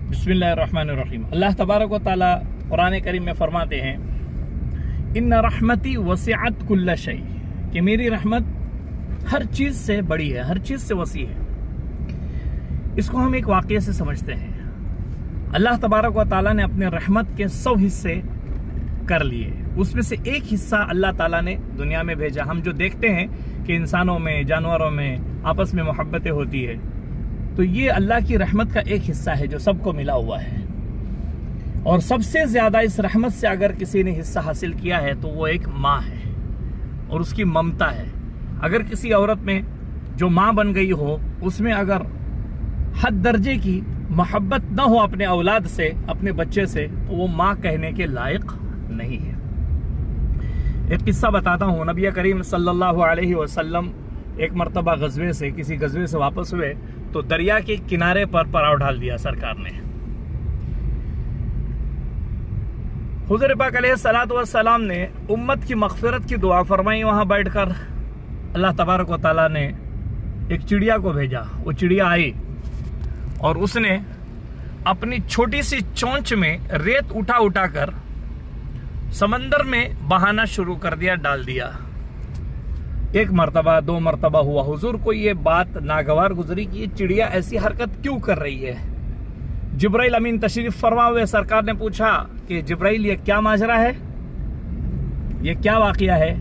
बिस्मिल्लाहिर्रहमानिर्रहीम। अल्लाह तबारक व तआला कुरान करीम में फरमाते हैं, इन्ना रहमती वसिअत कुल्ल शै, कि मेरी रहमत हर चीज से बड़ी है, हर चीज से वसी है। इसको हम एक वाक़ये से समझते हैं। अल्लाह तबारक व तआला ने अपने रहमत के 100 हिस्से कर लिए, उसमें से एक हिस्सा अल्लाह ताला ने दुनिया में भेजा। हम जो देखते हैं कि इंसानों में, जानवरों में आपस में मोहब्बतें होती है, तो ये अल्लाह की रहमत का एक हिस्सा है जो सबको मिला हुआ है। और सबसे ज्यादा इस रहमत से अगर किसी ने हिस्सा हासिल किया है तो वो एक माँ है और उसकी ममता है। अगर किसी औरत में जो माँ बन गई हो, उसमें अगर हद दर्जे की मोहब्बत न हो अपने औलाद से, अपने बच्चे से, तो वो माँ कहने के लायक नहीं है। एक किस्सा बताता हूँ। नबी करीम सल्लल्लाहु अलैहि वसल्लम एक मर्तबा गजवे से, किसी गजवे से वापस हुए तो दरिया के किनारे पर पड़ाव डाल दिया सरकार ने। हुज़ूर पाक अलैहिस्सलातु वस्सलाम ने उम्मत की मग़फ़िरत की दुआ फरमाई। वहां बैठकर अल्लाह तबारक व तआला ने एक चिड़िया को भेजा। वो चिड़िया आई और उसने अपनी छोटी सी चोंच में रेत उठा उठा कर समंदर में बहाना शुरू कर दिया, डाल दिया। एक मर्तबा, 2 मर्तबा हुआ। हुजूर को ये बात नागवार गुजरी कि ये चिड़िया ऐसी हरकत क्यों कर रही है। जिब्राइल अमीन तशरीफ फरमा हुए। सरकार ने पूछा कि जिब्राइल, ये क्या माजरा है, ये क्या वाकया है?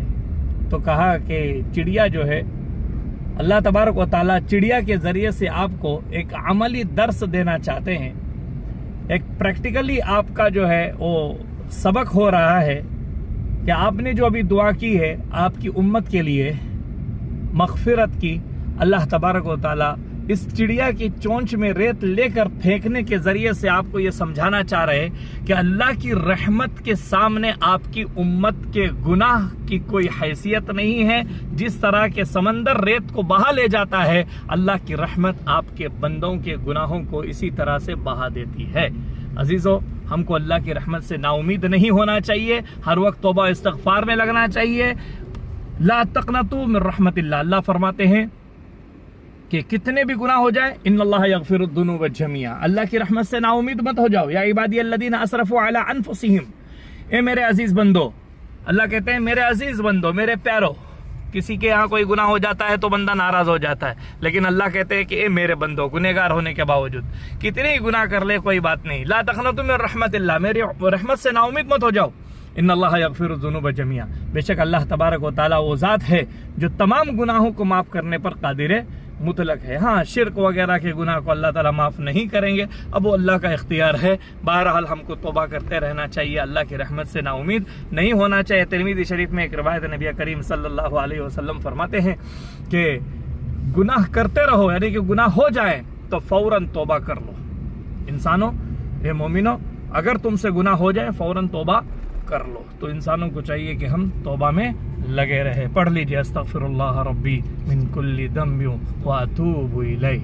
तो कहा कि चिड़िया जो है, अल्लाह तबारक व तआला चिड़िया के जरिए से आपको एक अमली दर्स देना चाहते हैं। एक प्रैक्टिकली आपका जो है वो सबक हो रहा है कि आपने जो अभी दुआ की है आपकी उम्मत के लिए मग़फ़िरत की, अल्लाह तबारक व तआला इस चिड़िया की चोंच में रेत लेकर फेंकने के जरिए से आपको ये समझाना चाह रहे हैं कि अल्लाह की रहमत के सामने आपकी उम्मत के गुनाह की कोई हैसियत नहीं है। जिस तरह के समंदर रेत को बहा ले जाता है, अल्लाह की रहमत आपके बंदों के गुनाहों को इसी तरह से बहा देती है। अजीजों, हमको अल्लाह की रहमत से नाउमीद नहीं होना चाहिए, हर वक्त तौबा इस्तिग़फ़ार में लगना चाहिए। ला तक़नतू मिन रहमतिल्लाह, अल्लाह फरमाते हैं कि कितने भी गुनाह हो जाए, इन्नल्लाह यग़फ़िरुद्दुनूब जमीआ, अल्लाह की रहमत से नाउमीद मत हो जाओ। या इबादी अल्लज़ीना असरफ़ू अला अनफुसिहिम, ए मेरे अजीज बंदो, अल्लाह कहते हैं मेरे अजीज बंदो, मेरे प्यारो। किसी के यहाँ कोई गुनाह हो जाता है तो बंदा नाराज हो जाता है, लेकिन अल्लाह कहते हैं कि ए मेरे बंदो, गुनहगार होने के बावजूद कितने ही गुनाह कर ले कोई बात नहीं। ला तक़नतू मिन रहमतिल्लाह, मेरी रहमत से नाउमीद मत हो जाओ। इन्नल्लाह यग़फ़िरुद्दुनूब जमीआ, बेशक अल्लाह तबारक व तआला वो ज़ात है जो तमाम गुनाहों को माफ़ करने पर क़ादिर मुतलक है। हाँ, शिर्क वगैरह के गुनाह को अल्लाह ताला माफ़ नहीं करेंगे, अब वो अल्लाह का इख्तियार है। बहरहाल हमको तौबा करते रहना चाहिए, अल्लाह की रहमत से नाउमीद नहीं होना चाहिए। तिरमिज़ी शरीफ में एक रिवायत नबी करीम सल्लल्लाहु अलैहि वसल्लम फरमाते हैं कि गुनाह करते रहो, यानी कि गुनाह हो जाए तो फौरन तौबा कर लो। इंसानों, ये मोमिनो, अगर तुमसे गुनाह हो जाए फौरन तौबा कर लो। तो इंसानों को चाहिए कि हम तौबा में लगे रहे। पढ़ लीजिए, अस्तगफिरुल्लाह रब्बी मिन कुल्ली दम्बि व अतूबु इलैह।